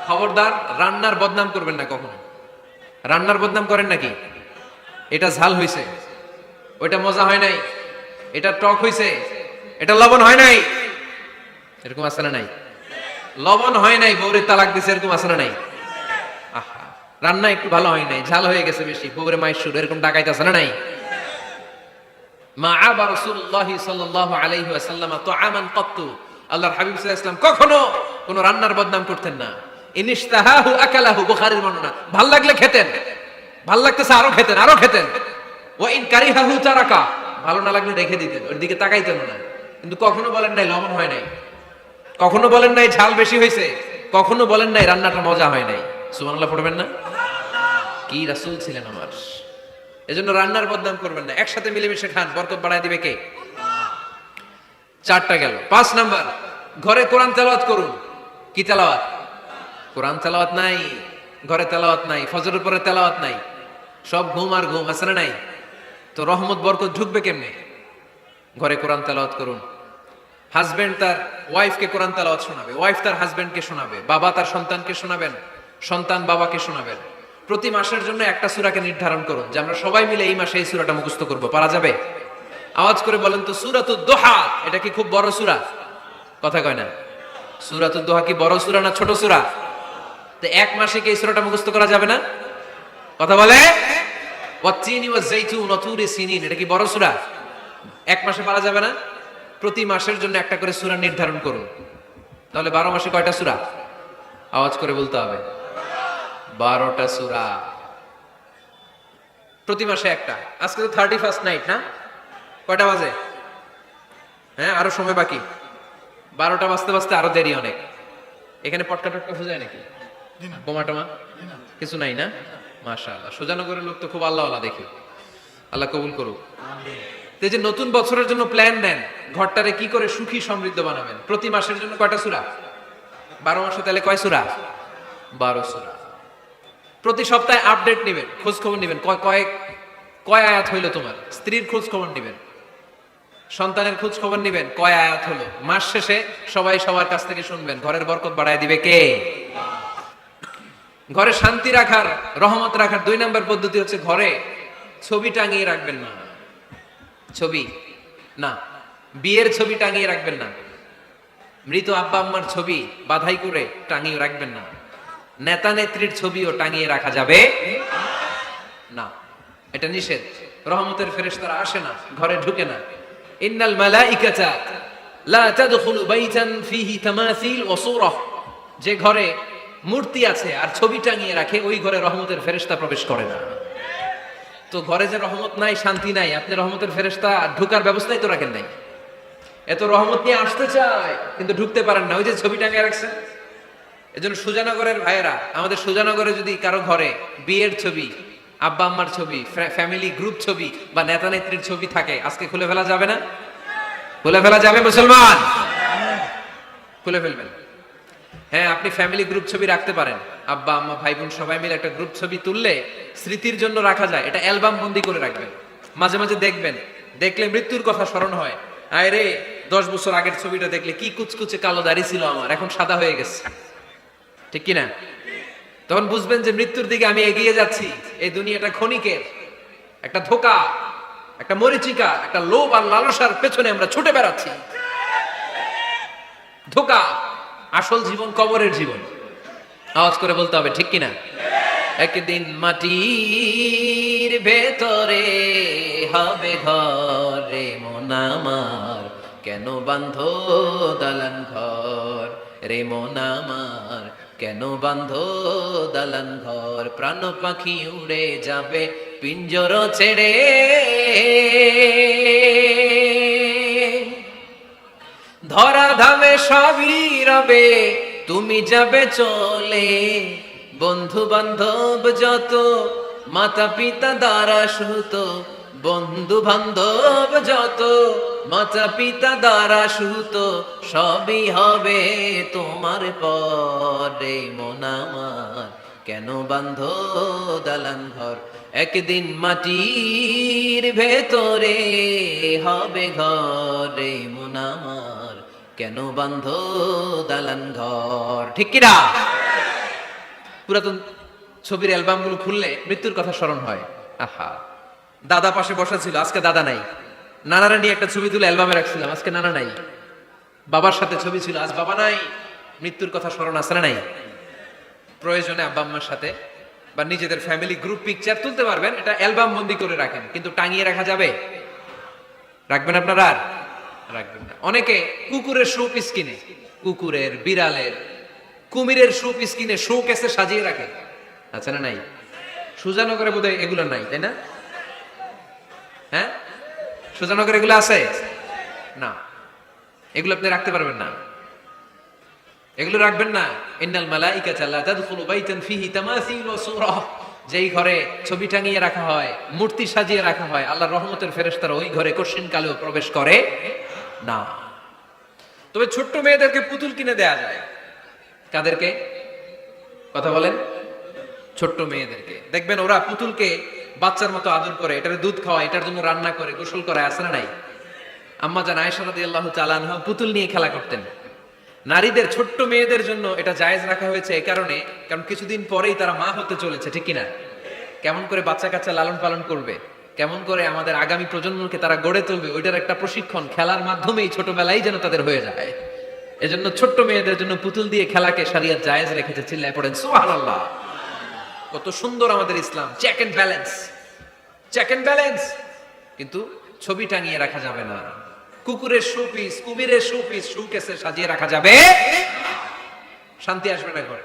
খবরদার রান্নার বদনাম করবেন না কখনো। রান্নার বদনাম করেন নাকি? এটা ঝাল হইছে, ওইটা মজা হয় নাই, এটা টক হইছে, এটা লবণ হয় নাই, এরকম আছে না নাই? লবণ হয় নাই, বউরে তালাক দিছে, এরকম আছে না নাই? আহা, রান্না একটু ভালো হয় নাই, ঝাল হয়ে গেছে বেশি, বউরে মায়ের সুর, এরকম ডাকাইতে আছে না নাই? মা আবা রাসূলুল্লাহি সাল্লাল্লাহু আলাইহি ওয়াসাল্লাম তুআমান ক্বাত্তু, আল্লাহর হাবিব সাল্লাল্লাহু আলাইহি ওয়াসাল্লাম কখনো কোনো রান্নার বদনাম করতেন না। ইনিশতাহাহু আকালাহু, বুখারীর বর্ণনা। ভাল লাগলে খেতেন, ভাল লাগতেছে আরো খেতেন, আরো খেতেন। ওয়া ইন কারিহাহু তারাকা, ভালো না লাগলে রেখে দিতেন, ওর দিকে তাকাইতেন না। কিন্তু কখনো বলেন নাই লবণ হয় নাই, কখনো বলেন নাই ঝাল বেশি হয়েছে, কখনো বলেন নাই রান্নাটা মজা হয় নাই। সুবহানাল্লাহ পড়বেন না? কি রাসূল ছিলেন আমার। এজন্য রান্নার বদনাম করবেন না, একসাথে মিলেমিশে খান, বরকত বাড়ায় দিবে কে? চারটা গেল। 5 নাম্বার, ঘরে কোরআন তেলাওয়াত করুন। কি তেলাওয়াত? কোরআন তেলাওয়াত নাই, ঘরে তেলাওয়াত নাই, ফজরের পরে তেলাওয়াত নাই, সব ঘুম আর ঘুম, আছে না নাই? তো রহমত বরকত ঢুকবে কেমনে? ঘরে কোরআন তেলাওয়াত করুন। হাজবেন্ড তার ওয়াইফকে কোরআন তেলাওয়াত শোনাবে, ওয়াইফ তার হাজবেন্ডকে শোনাবে, বাবা তার সন্তানকে শোনাবেন, সন্তান বাবাকে শোনাবেন। প্রতি মাসের জন্য একটা সূরাকে নির্ধারণ করুন যে আমরা সবাই মিলে এই মাসে এই সূরাটা মুখস্থ করব। পারা যাবে? আওয়াজ করে বলেন তো, সূরাতুদ দোহা এটা কি খুব বড় সূরা? কথা কয় না। সূরাতুদ দোহা কি বড় সূরা না ছোট সূরা? তো এক মাসে কি এই সূরাটা মুখস্থ করা যাবে না? কথা বলে। ওয়াত-তিনি ওয়াজ-যাইতুন ওয়া তুরি সিনিন, এটা কি বড় সূরা? এক মাসে পারা যাবে না? প্রতি মাসের জন্য একটা করে সূরা নির্ধারণ করুন। তাহলে 12 মাসে কয়টা সূরা? আওয়াজ করে বলতে হবে, 12টা সূরা। প্রতি মাসে একটা। আজকে তো 31st নাইট না? কয়টা বাজে? হ্যাঁ, আরো সময় বাকি। 12টা বাজতে বাজতে আরো দেরি অনেক। এখানে পটকা টটকা ফুজায় নাকি? বোমা টোমা কিছু নাই না? মাশাআল্লাহ, সুজানগরের লোক তো খুব আল্লাহওয়ালা দেখি। আল্লাহ কবুল করুক। তো এই যে নতুন বছরের জন্য প্ল্যান নেন, ঘরটারে কি করে সুখী সমৃদ্ধ বানাবেন। প্রতি মাসের জন্য কয়টা সূরা? 12 মাসে তাহলে কয় সূরা? 12 সূরা। প্রতি সপ্তাহে আপডেট নেবেন, খোঁজ খবর নেবেন, কয় আয়াত হইলো তোমার। স্ত্রীর খোঁজ খবর নেবেন, সন্তানের খোঁজ খবর নেবেন, কয় আয়াত হলো। মাস শেষে সবাই সবার কাছ থেকে শুনবেন। ঘরের বরকত বাড়ায় দিবে কে? ঘরে শান্তি রাখার, রহমত রাখার 2 নাম্বার পদ্ধতি হচ্ছে ঘরে ছবি টাঙিয়ে রাখবেন না। ছবি না, বিয়ের ছবি টাঙিয়ে রাখবেন না। মৃত আব্বা আম্মার ছবি বাধাই করে টাঙিয়ে রাখবেন না। নেতা নেত্রীর ছবিও টাঙিয়ে রাখা যাবে না, এটা নিষেধ। রহমতের ফেরেশতারা আসে না, ঘরে ঢুকে না। ইন্নাল মালাইকাতা লা তাদখুলু বাইতান ফিহি তামাসিল ওয়া সূরা, যে ঘরে মূর্তি আছে আর ছবি টাঙিয়ে রাখে, ওই ঘরে রহমতের ফেরেশতা প্রবেশ করে না। তো ঘরে যে রহমত নাই, শান্তি নাই, আপনি রহমতের ফেরেশতা ঢোকার ব্যবস্থাই তো রাখেন নাই। এত রহমত নিয়ে আসতে চায় কিন্তু ঢুকতে পারেন না, ওই যে ছবি টাঙিয়ে রাখছেন। এজন্য সুজানগরের ভাইয়েরা, আমাদের সুজানগরে যদি কারো ঘরে বিয়ের ছবি, আব্বা আম্মার ছবি, ফ্যামিলি গ্রুপ ছবি বা নেতা নেত্রীর ছবি থাকে, আজকে খুলে ফেলা যাবে না? খুলে ফেলা যাবে মুসলমান? খুলে ফেলবেন। হ্যাঁ, আপনি ফ্যামিলি গ্রুপ ছবি রাখতে পারেন। আব্বা আম্মা ভাই বোন সবাই মিলে একটা গ্রুপ ছবি তুললে স্মৃতির জন্য রাখা যায়। এটা অ্যালবাম বন্দি করে রাখবেন, মাঝে মাঝে দেখবেন। দেখলে মৃত্যুর কথা স্মরণ হয়। আয় রে, 10 বছর আগের ছবিটা দেখলে কি কুচকুচে কালো দাড়ি ছিল আমার, এখন সাদা হয়ে গেছে। ঠিক কিনা? তখন বুঝবেন যে মৃত্যুর দিকে আমি এগিয়ে যাচ্ছি। এই দুনিয়াটা ক্ষণিকের, একটা ধোঁকা, একটা মরিচিকা, একটা লোভ আর লালসার পেছনে আমরা ছুটে বেড়াচ্ছি। ধোঁকা, আসল জীবন কবরের জীবন। আওয়াজ করে বলতে হবে, ঠিক কিনা? একদিন মাটির ভেতরে হবে ঘর, রে মন আমার কেন বাঁধো দালান ঘর, রে মন আমার কেন বাঁধো দালান ঘর। প্রাণ পাখি উড়ে যাবে পিঞ্জর ছেড়ে, ধরা ধামে সবই রবে তুমি যাবে চলে। বন্ধু বান্ধব যত, মাতা পিতা দ্বারা সুত, বন্ধু বান্ধব যত, মাতা পিতা দ্বারা সুত, সবই হবে তোমার পরে। মন আমার কেন বাঁধো দালান ঘর, একদিন মাটির ভেতরে হবে ঘরে। মন আমার কেন বাঁধো দালান ঘর। ঠিক কিনা? পুরাতন ছবির অ্যালবামগুলো খুললে মৃত্যুর কথা স্মরণ হয়। আহা, দাদা পাশে বসা ছিল, আজকে দাদা নাই। নানারা নিয়ে একটা ছবি তুলে অ্যালবামে রাখছিলাম, আজকে নানা নাই। বাবার সাথে ছবি ছিল, আজ বাবা নাই। মৃত্যুর কথা স্মরণ আছে না নাই? প্রয়োজনে আব্বা আম্মার সাথে বা নিজেদের ফ্যামিলি গ্রুপ পিকচার তুলতে পারবেন, এটা অ্যালবাম বন্দি করে রাখেন, কিন্তু টাঙিয়ে রাখা যাবে? রাখবেন আপনারা? আর রাখবেন না। অনেকে কুকুরের শো পিস কিনে, কুকুরের, বিড়ালের, কুমিরের শো পিস কিনে শো কেসে সাজিয়ে রাখে, আছে না নাই? সুজানগরে বোধহয় এগুলো নাই, তাই না? হ্যাঁ, সুজানগরে এগুলো আছে না? এগুলো আপনি রাখতে পারবেন না, এগুলো রাখবেন না। ইন্নাল মালাইকাতা লা তাদখুলু বাইতান ফিহি তামাসিল ওয়া সূরা, যেই ঘরে ছবি টাঙিয়ে রাখা হয়, মূর্তি সাজিয়ে রাখা হয়, আল্লাহর রহমতের ফেরেশতারা ওই ঘরে কঠিন কালেও প্রবেশ করে না। তবে ছোট্ট মেয়েদেরকে পুতুল কিনে দেয়া যায়। কাদেরকে কথা বলেন? ছোট্ট মেয়েদেরকে। দেখবেন ওরা পুতুলকে বাচ্চার মতো আদর করে, এটার দুধ খাওয়ায়, এটার জন্য রান্না করে, গোসল করে, আছে না নাই? আম্মা জান আয়েশা রাদিয়াল্লাহু তাআলা আনহা পুতুল নিয়ে খেলা করতেন। নারীদের, ছোট্ট মেয়েদের জন্য এটা জায়েজ রাখা হয়েছে এই কারণে, কারণ কিছুদিন পরেই তারা মা হতে চলেছে, ঠিক কিনা? কেমন করে বাচ্চা কাচ্চা লালন পালন করবে, কেমন করে আমাদের আগামী প্রজন্মকে তারা গড়ে তুলবে, ওইটার একটা প্রশিক্ষণ খেলার মাধ্যমেই ছোটবেলায় যেন তাদের হয়ে যায়। এজন্য ছোট্ট মেয়েদের জন্য পুতুল দিয়ে খেলাকে শরিয়ত জায়েজ রেখেছে। চিল্লায় পড়েন সুবহানাল্লাহ। কত সুন্দর আমাদের ইসলাম, check and balance, check and balance. কিন্তু ছবি টাঙিয়ে রাখা যাবে না। কুকুরের শোপিস, কুমিরের শোপিস শোকেসে সাজিয়ে রাখা যাবে, শান্তি আসবে না ঘরে,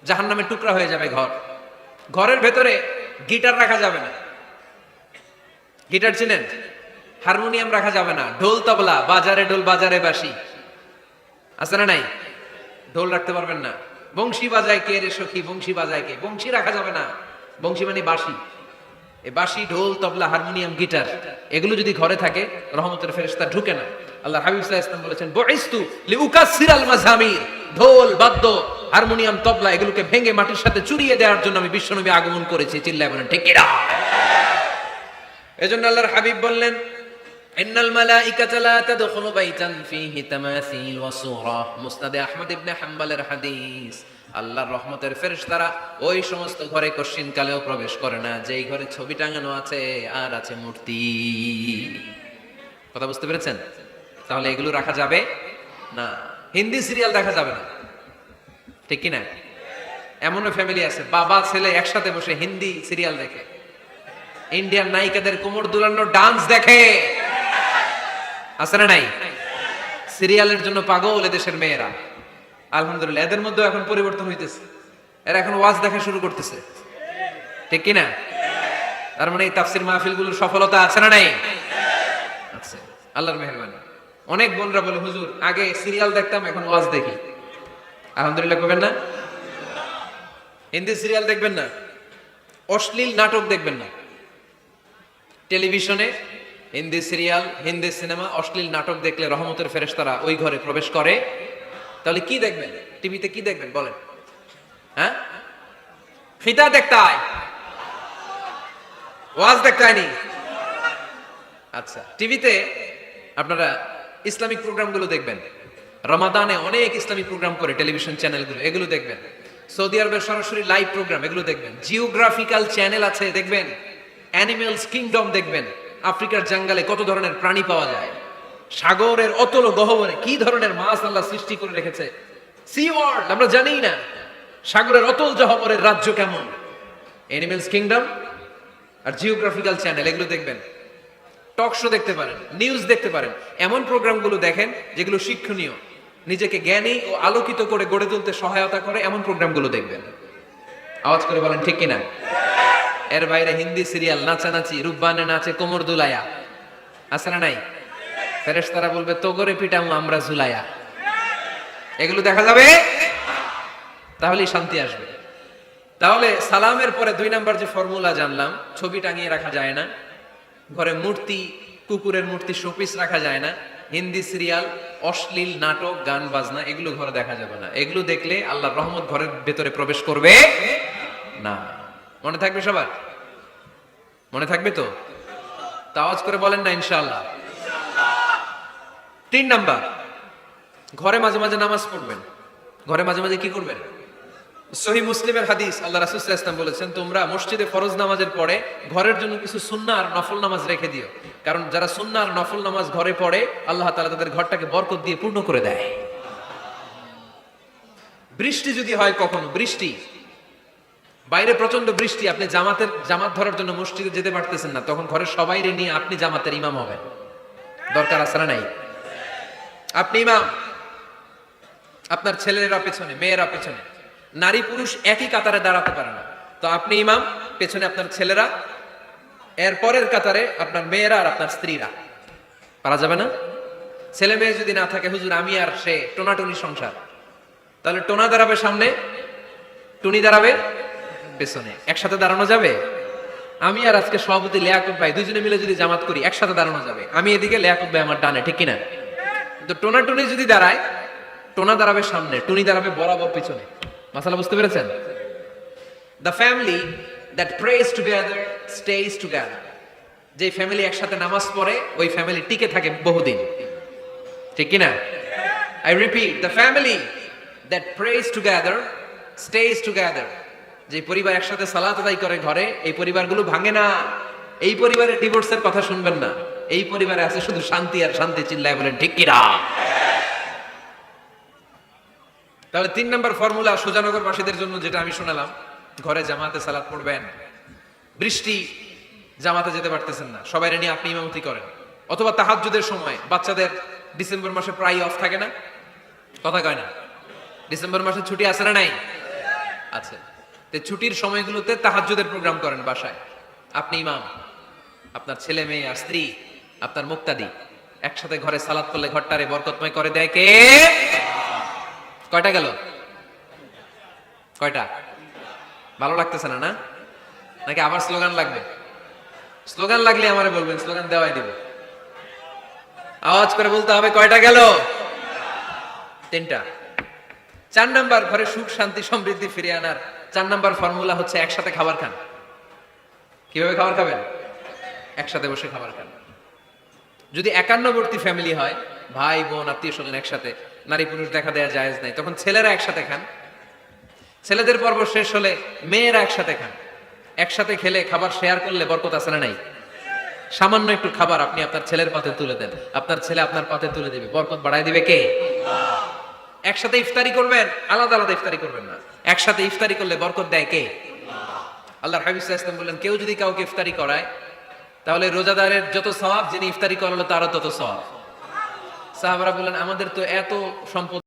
জাহান্নামের টুকরা হয়ে যাবে ঘর। ঘরের ভেতরে গিটার রাখা যাবে না। গিটার চিনেন? হারমোনিয়াম রাখা যাবে না। ঢোল তবলা, বাজারে ঢোল বাজারে বাঁশি, আছে না নাই? ঢোল রাখতে পারবেন না। বংশী বাজায় কে রে সখী, বংশী বাজায় কে? বংশী রাখা যাবে না। বংশী মানে বাঁশি। এই বাঁশি, ঢোল, তবলা, হারমোনিয়াম, গিটার, এগুলো যদি ঘরে থাকে রহমতের ফেরেশতা ঢুকে না। আল্লাহ হাবিব সাল্লাল্লাহু আলাইহি ওয়াসাল্লাম বলেছেন, বুইস্তু লিউকাসসিরাল মাযামির, ঢোল, বাদ্য, হারমোনিয়াম, তবলা এগুলোকে ভেঙে মাটির সাথে চুরিয়ে দেওয়ার জন্য আমি বিশ্বনবী আগমন করেছি। চিল্লায় বলেন ঠিক কিনা? এজন্য আল্লাহর হাবিব বললেন, ইন্নাল মালাইকাতা লা তাদখুলু বাইতান ফীহি তামাসিল ওয়া সূরা। মুসনাদে আহমদ ইবনে হাম্বলের হাদিস। আল্লাহর রহমতের ফেরেশতারা ওই সমস্ত ঘরে কশিন কালেও প্রবেশ করে না যেই ঘরে ছবি টাঙানো আছে আর আছে মূর্তি। কথা বুঝতে পেরেছেন? তাহলে এগুলো রাখা যাবে না। হিন্দি সিরিয়াল দেখা যাবে না, ঠিক কি না? এমনও ফ্যামিলি আছে বাবা ছেলে একসাথে বসে হিন্দি সিরিয়াল দেখে, ইন্ডিয়ান নায়িকাদের কোমর দুলানোর ডান্স দেখে, আছে না নাই? সিরিয়ালের জন্য পাগল এদেশের মেয়েরা। আলহামদুলিল্লাহ, এদের মধ্যে এখন পরিবর্তন হইতেছে। এরা এখন ওয়াজ দেখা শুরু করতেছে, ঠিক কিনা? তার মানে এই তাফসির মাহফিলগুলোর সফলতা আছে না নাই? আছে, আল্লাহর মেহেরবানি। অনেক বোনরা বলে, হুজুর আগে সিরিয়াল দেখতাম, এখন ওয়াজ দেখি। আলহামদুলিল্লাহ করবেন না? হিন্দি সিরিয়াল দেখবেন না, অশ্লীল নাটক দেখবেন না। টেলিভিশনে হিন্দি সিরিয়াল, হিন্দি সিনেমা, অশ্লীল নাটক দেখলে রহমতের ফেরেশতারা ওই ঘরে প্রবেশ করে। তাহলে কি দেখবেন? টিভিতে কি দেখবেন বলেন? হ্যাঁ, ফিতা দেখতে হয়, ওয়াজ দেখতে হয়নি। আচ্ছা, টিভিতে আপনারা ইসলামিক প্রোগ্রামগুলো দেখবেন। রমাদানে অনেক ইসলামিক প্রোগ্রাম করে টেলিভিশন চ্যানেলগুলো, এগুলো দেখবেন। সৌদি আরবের সরাসরি লাইভ প্রোগ্রাম, এগুলো দেখবেন। জিওগ্রাফিক্যাল চ্যানেল আছে, দেখবেন। অ্যানিমেলস কিংডম দেখবেন। আফ্রিকার জঙ্গলে কত ধরনের প্রাণী পাওয়া যায়, সাগরের অতল গহ্বরে কি ধরনের মাছ আল্লাহ সৃষ্টি করে রেখেছে। সি ওয়ার্ল্ড আমরা জানিই না, সাগরের অতল গহ্বরের রাজ্য কেমন। অ্যানিমেলস কিংডম আর জিওগ্রাফিক্যাল চ্যানেল, এগুলো দেখবেন। টক শো দেখতে পারেন, নিউজ দেখতে পারেন। এমন প্রোগ্রামগুলো দেখেন যেগুলো শিক্ষণীয়, নিজেকে জ্ঞানী ও আলোকিত করে গড়ে তুলতে সহায়তা করে, এমন প্রোগ্রামগুলো দেখবেন। আওয়াজ করে বলেন ঠিক কিনা? এর বাইরে হিন্দি সিরিয়াল, নাচানাচি, রূপবানে নাচে কোমর দুলায়া, আছে না নাই? ফেরেশতারা বলবে তো করে পিটাম আমরা ঝুলায়া। এগুলো দেখা যাবে, তাহলেই শান্তি আসবে। তাহলে সালামের পরে 2 নাম্বার যে ফর্মুলা জানলাম, ছবি টাঙিয়ে রাখা যায় না, ঘরে মূর্তি, কুকুরের মূর্তি শোপিস রাখা যায় না, হিন্দি সিরিয়াল, অশ্লীল নাটক, গান বাজনা এগুলো ঘরে দেখা যাবে না। এগুলো দেখলে আল্লাহর রহমত ঘরের ভেতরে প্রবেশ করবে না। মনে থাকবে সবার? মনে থাকবে তো? আওয়াজ করে বলেন না ইনশাআল্লাহ। 3 নাম্বার, ঘরে মাঝে মাঝে নামাজ পড়বেন। ঘরে মাঝে মাঝে কি করবেন? সহিহ মুসলিমের হাদিস, আল্লাহ রাসূল সাল্লাল্লাহু আলাইহি ওয়াসাল্লাম বলেছেন, তোমরা মসজিদে ফরজ নামাজের পরে ঘরের জন্য কিছু সুন্নাহ আর নফল নামাজ রেখে দিও, কারণ যারা সুন্নাহ আর নফল নামাজ ঘরে পড়ে আল্লাহ তাআলা তাদের ঘরটাকে বরকত দিয়ে পূর্ণ করে দেয়। বৃষ্টি যদি হয়, কখনো বৃষ্টি, বাইরে প্রচন্ড বৃষ্টি, আপনি জামাত ধরার জন্য মসজিদে যেতে পারতেছেন না, তখন ঘরের সবাইরে নিয়ে আপনি জামাতের ইমাম হবেন। দরকার আছে না নাই? আপনি ইমাম, আপনার ছেলেরা পেছনে, মেয়েরা পেছনে, নারী পুরুষ একই কাতারে দাঁড়াতে পারে না, তো আপনি ইমাম, পেছনে আপনার ছেলেরা, এর পরের কাতারে আপনার মেয়েরা আর আপনার স্ত্রীরা। পারা যাবে না? ছেলে মেয়ে যদি না থাকে, হুজুর আমি আর সে টোনাটুনি সংসার, তাহলে টোনা দাঁড়াবে সামনে, টুনি দাঁড়াবে পেছনে, একসাথে দাঁড়ানো যাবে? আমি আর আজকে সভাপতি লিয়াকত ভাই দুইজনে মিলে যদি জামাত করি, একসাথে দাঁড়ানো যাবে, আমি এদিকে, লিয়াকত ভাই আমার ডানে, ঠিক কিনা? তো টোনা টুনি যদি দাঁড়ায়, টোনা দাঁড়াবে সামনে, টুনি দাঁড়াবে বরাবর পিছনে। মাসালা বুঝতে পেরেছেন? The family that prays together stays together. যে ফ্যামিলি একসাথে নামাজ পড়ে, ওই ফ্যামিলি টিকে থাকে বহুদিন, ঠিক কিনা? I repeat, the family that prays together stays together. যে পরিবার একসাথে সালাত আদায় করে ঘরে, এই পরিবারগুলো ভাঙে না। এই পরিবারে ডিভোর্সের কথা শুনবেন না, এই পরিবারে আছে শুধু শান্তি আর শান্তি। চিল্লায় বলেন ঠিক কিনা? তাহলে 3 নম্বর ফর্মুলা সুজানগরবাসীদের জন্য যেটা আমি শোনালাম, ঘরে জামাতে সালাত পড়বেন। বৃষ্টি, জামাতে যেতে পারতেছেন না, সবাইরে নিয়ে আপনি ইমামতি করেন, অথবা তাহাজ্জুদের সময় বাচ্চাদের ডিসেম্বর মাসে প্রায় অফ থাকে না? কথা কয় না? ডিসেম্বর মাসে ছুটি আছে না নাই? আছে। তো ছুটির সময়গুলোতে তাহাজ্জুদের প্রোগ্রাম করেন বাসায়। আপনি ইমাম, আপনার ছেলে মেয়ে আর স্ত্রী, আপনার মুক্তাদি, একসাথে ঘরে সালাত করলে ঘরটারে বরকতময় করে দেয় কে? কয়টা গেল? কয়টা? ভালো লাগতেছে না? না নাকি আবার স্লোগান লাগবে? স্লোগান লাগলে আমারে বলবেন, স্লোগান দেওয়াই দিব। আওয়াজ করে বলতে হবে, কয়টা গেল? 3টা। 4 নাম্বার, ঘরে সুখ শান্তি সমৃদ্ধি ফিরিয়ে আনার 4 নাম্বার ফর্মুলা হচ্ছে একসাথে খাবার খান। কিভাবে খাবার খাবেন? একসাথে বসে খাবার খান। যদি একান্নবর্তী ফ্যামিলি হয়, ভাই বোন আত্মীয় স্বজন একসাথে, নারী পুরুষ দেখা দেয়া জায়েজ নাই, তখন ছেলেরা একসাথে খান। ছেলেদের পর্ব শেষ হলে মেয়েরা একসাথে খান। একসাথে খেলে, খাবার শেয়ার করলে বরকত আছে না নাই? সামান্য একটু খাবার আপনি আপনার ছেলের পাতে তুলে দেন, আপনার ছেলে আপনার পাতে তুলে দিবে, বরকত বাড়ায় দিবে কে? একসাথে ইফতারি করবেন, আলাদা আলাদা ইফতারি করবেন না, একসাথে ইফতারি করলে বরকত দেয় কে? আল্লাহর হাবিব সাল্লাল্লাহু আলাইহি ওয়াসাল্লাম বললেন, কেউ যদি কাউকে ইফতারি করায়, তাহলে রোজাদারের যত সওয়াব, যিনি ইফতারি করালো তারও তত সওয়াব। সাহাবারা বললেন, আমাদের তো এত সম্পদ